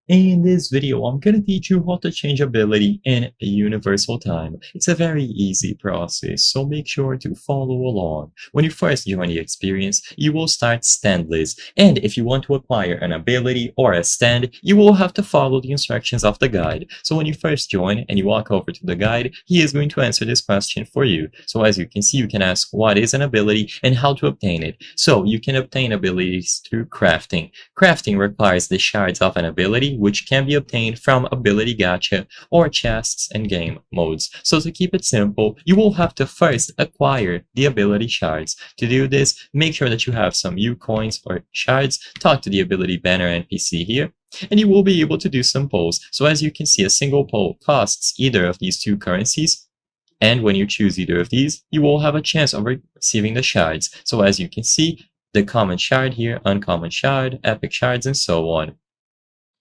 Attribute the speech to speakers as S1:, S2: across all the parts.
S1: In this video, I'm going to teach you how to change ability in Universal Time. It's a very easy process, so make sure to follow along. When you first join the experience, you will start standless, and if you want to acquire an ability or a stand, you will have to follow the instructions of the guide. So when you first join and you walk over to the guide, he is going to answer this question for you. So as you can see, you can ask what is an ability and how to obtain it. So you can obtain abilities through crafting. Crafting requires the shards of an ability, which can be obtained from ability gacha or chests in game modes. So to keep it simple, you will have to first acquire the ability shards. To do this, make sure that you have some U coins or shards. Talk to the ability banner NPC here, and you will be able to do some polls. So as you can see, a single poll costs either of these two currencies, and when you choose either of these, you will have a chance of receiving the shards. So as you can see, the common shard here, uncommon shard, epic shards, and so on.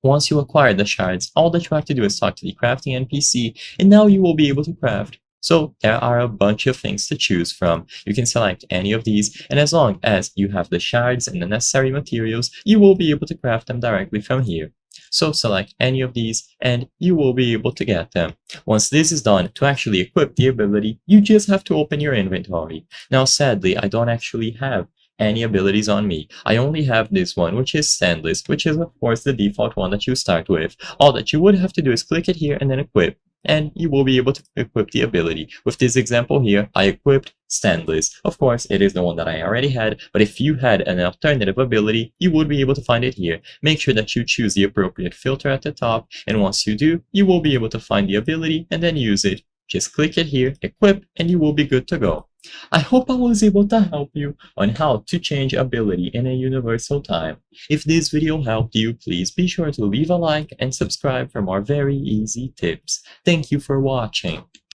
S1: Once you acquire the shards, all that you have to do is talk to the crafting NPC, and now you will be able to craft. So there are a bunch of things to choose from. You can select any of these, and as long as you have the shards and the necessary materials, you will be able to craft them directly from here. So select any of these, and you will be able to get them. Once this is done, to actually equip the ability, you just have to open your inventory. Now sadly, I don't actually have any abilities on me. I only have this one, which is Standless, which is of course the default one that you start with. All that you would have to do is click it here and then equip, and you will be able to equip the ability. With this example here, I equipped Standless. Of course, it is the one that I already had, but if you had an alternative ability, you would be able to find it here. Make sure that you choose the appropriate filter at the top, and once you do, you will be able to find the ability and then use it. Just click it here, equip, and you will be good to go. I hope I was able to help you on how to change ability in a Universal Time. If this video helped you, please be sure to leave a like and subscribe for more very easy tips. Thank you for watching.